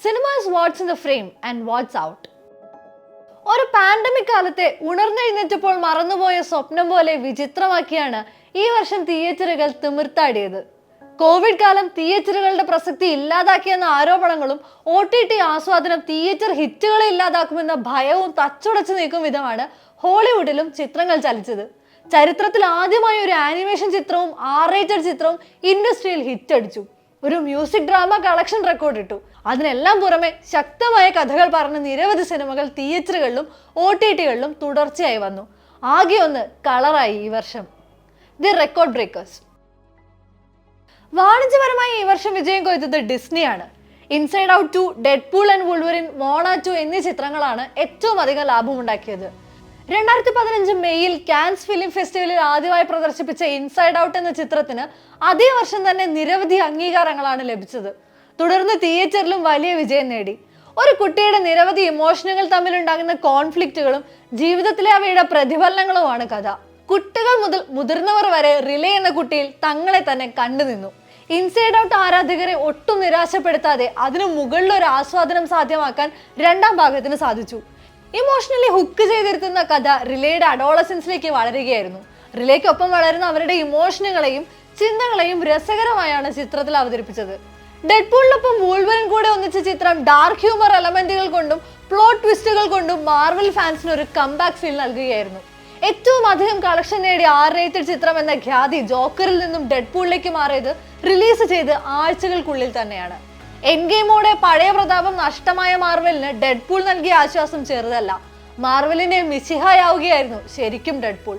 Cinema is what's in the frame and what's out. ഒരു pandemic കാലത്തെ ഉണർന്നെഴുന്നേറ്റപ്പോൾ മറന്നുപോയ സ്വപ്നം പോലെ വിചിത്രമാക്കിയാണ് ഈ വർഷം തിയേറ്ററുകൾ തിമിർത്താടിയത്. കോവിഡ് കാലം തിയേറ്ററുകളുടെ പ്രസക്തി ഇല്ലാതാക്കിയെന്ന ആരോപണങ്ങളും OTT ആസ്വാദനം തിയേറ്റർ ഹിറ്റുകളെ ഇല്ലാതാക്കുമെന്ന ഭയവും തച്ചുടച്ചു നീക്കും വിധമാണ് ഹോളിവുഡിലും ചിത്രങ്ങൾ ചലിച്ചത്. ചരിത്രത്തിൽ ആദ്യമായി ഒരു ആനിമേഷൻ ചിത്രവും R-rated ചിത്രവും ഇൻഡസ്ട്രിയിൽ ഹിറ്റടിച്ചു. ഒരു മ്യൂസിക് ഡ്രാമ കളക്ഷൻ റെക്കോർഡ് ഇട്ടു. അതിനെല്ലാം പുറമെ ശക്തമായ കഥകൾ പറഞ്ഞ നിരവധി സിനിമകൾ തിയേറ്ററുകളിലും OTTകളിലും തുടർച്ചയായി വന്നു. ആകെ ഒന്ന് കളറായി ഈ വർഷം. The record breakers. വാണിജ്യപരമായി ഈ വർഷം വിജയം കൊയ്തത് ഡിസ്നിയാണ്. Inside out 2, Deadpool and Wolverine, Moana 2 എന്നീ ചിത്രങ്ങളാണ് ഏറ്റവും അധികം ലാഭമുണ്ടാക്കിയത്. 2015 മെയ്യിൽ കാൻസ് ഫിലിം ഫെസ്റ്റിവലിൽ ആദ്യമായി പ്രദർശിപ്പിച്ച ഇൻസൈഡ് ഔട്ട് എന്ന ചിത്രത്തിന് അതേ വർഷം തന്നെ നിരവധി അംഗീകാരങ്ങളാണ് ലഭിച്ചത്. തുടർന്ന് തിയേറ്ററിലും വലിയ വിജയം നേടി. ഒരു കുട്ടിയുടെ നിരവധി ഇമോഷനുകൾ തമ്മിലുണ്ടാകുന്ന കോൺഫ്ലിക്റ്റുകളും ജീവിതത്തിലെ അവയുടെ പ്രതിഫലനങ്ങളുമാണ് കഥ. കുട്ടികൾ മുതൽ മുതിർന്നവർ വരെ റിലേ എന്ന കുട്ടിയിൽ തങ്ങളെ തന്നെ കണ്ടുനിന്നു. ഇൻസൈഡ് ഔട്ട് ആരാധകരെ ഒട്ടും നിരാശപ്പെടുത്താതെ അതിനു മുകളിലൊരു ആസ്വാദനം സാധ്യമാക്കാൻ രണ്ടാം ഭാഗത്തിന് സാധിച്ചു. ഇമോഷണലി ഹുക്ക് ചെയ്തിരുത്തുന്ന കഥ റിലേയുടെ അഡോളസൻസിലേക്ക് വളരുകയായിരുന്നു. റിലേക്കൊപ്പം വളരുന്ന അവരുടെ ഇമോഷനുകളെയും ചിന്തകളെയും രസകരമായാണ് ചിത്രത്തിൽ അവതരിപ്പിച്ചത്. ഡെഡ്പൂളിനൊപ്പം വൂൾവറിൻ കൂടെ ഒന്നിച്ച ചിത്രം ഡാർക്ക് ഹ്യൂമർ എലമെന്റുകൾ കൊണ്ടും പ്ലോട്ട് ട്വിസ്റ്റുകൾ കൊണ്ടും മാർവൽ ഫാൻസിന് ഒരു കംബാക്ക് ഫീൽ നൽകുകയായിരുന്നു. ഏറ്റവും അധികം കളക്ഷൻ നേടിയ R-rated ചിത്രം എന്ന ഖ്യാതി ജോക്കറിൽ നിന്നും ഡെഡ്പൂളിലേക്ക് മാറിയത് റിലീസ് ചെയ്ത് ആഴ്ചകൾക്കുള്ളിൽ തന്നെയാണ്. എൻഡ് ഗെയിമോടെ പഴയ പ്രതാപം നഷ്ടമായ മാർവലിന് ഡെഡ്പൂൾ നൽകിയ ആശ്വാസം ചെറുതല്ല. മാർവലിന്റെ മിശിഹായാവുകയായിരുന്നു ശരിക്കും ഡെഡ്പൂൾ.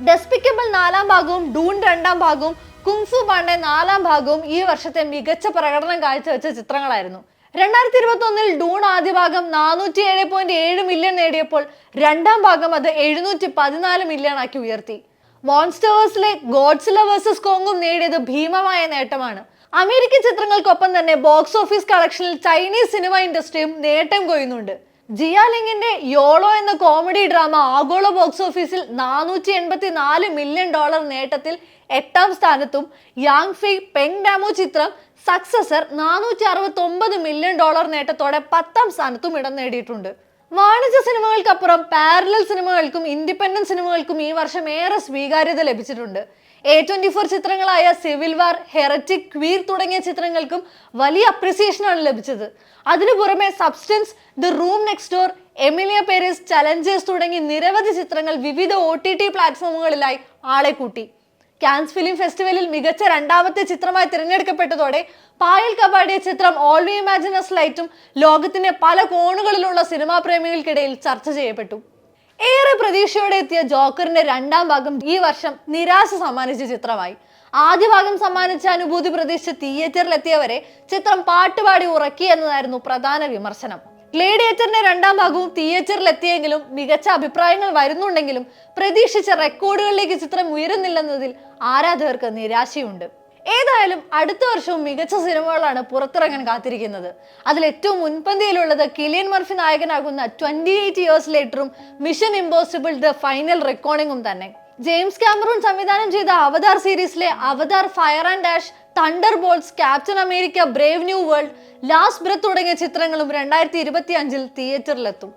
ഡെസ്പിക്കബിൾ 4ാം ഭാഗവും ഡൂൺ 2ാം ഭാഗവും കുങ്ഫു പാണ്ഡെ 4ാം ഭാഗവും ഈ വർഷത്തെ മികച്ച പ്രകടനം കാഴ്ചവെച്ച ചിത്രങ്ങളായിരുന്നു. 2021 ഡൂൺ ആദ്യ ഭാഗം 407.7 മില്യൺ നേടിയപ്പോൾ രണ്ടാം ഭാഗം അത് 714 മില്യൺ ആക്കി ഉയർത്തി. മോൺസ്റ്റേഴ്സിലെ ഗോഡ്സില്ല വേഴ്സസ് കോങ്ങും നേടിയത് ഭീമമായ നേട്ടമാണ്. അമേരിക്കൻ ചിത്രങ്ങൾക്കൊപ്പം തന്നെ ബോക്സ് ഓഫീസ് കളക്ഷനിൽ ചൈനീസ് സിനിമ ഇൻഡസ്ട്രിയും നേട്ടം കൊയ്യുന്നുണ്ട്. ജിയ ലിങ്ങിന്റെ യോളോ എന്ന കോമഡി ഡ്രാമ ആഗോള ബോക്സ് ഓഫീസിൽ $484 മില്യൺ നേട്ടത്തിൽ 8ാം സ്ഥാനത്തും യാങ് ഫെയ് പെങ് ഡാമോ ചിത്രം സക്സസർ $469 മില്യൺ നേട്ടത്തോടെ 10ാം സ്ഥാനത്തും ഇടം നേടിയിട്ടുണ്ട്. വാണിജ്യ സിനിമകൾക്കപ്പുറം പാരലൽ സിനിമകൾക്കും ഇൻഡിപെൻഡന്റ് സിനിമകൾക്കും ഈ വർഷം ഏറെ സ്വീകാര്യത ലഭിച്ചിട്ടുണ്ട്. A24 ചിത്രങ്ങളായ സിവിൽ വാർ, ഹെററ്റിക്, ക്വീർ തുടങ്ങിയ ചിത്രങ്ങൾക്കും വലിയ അപ്രിസിയേഷനാണ് ലഭിച്ചത്. അതിനു പുറമെ substance, the room next door, Emilia Perez, challengers തുടങ്ങി നിരവധി ചിത്രങ്ങൾ വിവിധ OTT പ്ലാറ്റ്ഫോമുകളിലായി ആളെ കൂട്ടി. കാൻസ് ഫിലിം ഫെസ്റ്റിവലിൽ മികച്ച രണ്ടാമത്തെ ചിത്രമായി തിരഞ്ഞെടുക്കപ്പെട്ടതോടെ പായൽ കപാടിയ ചിത്രം ഓൾ വി ഇമാജിൻ അസ് ലൈറ്റും ലോകത്തിന്റെ പല കോണുകളിലുള്ള സിനിമാ പ്രേമികൾക്കിടയിൽ ചർച്ച ചെയ്യപ്പെട്ടു. ഏറെ പ്രതീക്ഷയോടെ എത്തിയ ജോക്കറിന്റെ രണ്ടാം ഭാഗം ഈ വർഷം നിരാശ സമ്മാനിച്ച ചിത്രമായി. ആദ്യ ഭാഗം സമ്മാനിച്ച അനുഭൂതി പ്രതീക്ഷിച്ച് തിയേറ്ററിലെത്തിയവരെ ചിത്രം പാട്ടുപാടി ഉറക്കി എന്നതായിരുന്നു പ്രധാന വിമർശനം. ഗ്ലേഡിയേറ്ററിന്റെ രണ്ടാം ഭാഗവും തിയേറ്ററിലെത്തിയെങ്കിലും മികച്ച അഭിപ്രായങ്ങൾ വരുന്നുണ്ടെങ്കിലും പ്രതീക്ഷിച്ച റെക്കോർഡുകളിലേക്ക് ചിത്രം ഉയരുന്നില്ലെന്നതിൽ ആരാധകർക്ക് നിരാശയുണ്ട്. ഏതായാലും അടുത്ത വർഷവും മികച്ച സിനിമകളാണ് പുറത്തിറങ്ങാൻ കാത്തിരിക്കുന്നത്. അതിൽ ഏറ്റവും മുൻപന്തിയിലുള്ളത് കിലിയൻ മർഫി നായകനാകുന്ന 28 ഇയേഴ്സ് ലേറ്ററും മിഷൻ ഇംപോസിബിൾ ദ ഫൈനൽ റെക്കോർഡിംഗും തന്നെ. ജെയിംസ് കാമറൂൺ സംവിധാനം ചെയ്ത അവതാർ സീരീസിലെ Avatar, Fire and Ash, Thunderbolts, Captain America, Brave New World, Last Breath തുടങ്ങിയ ചിത്രങ്ങളും 2025 തിയേറ്ററിലെത്തും.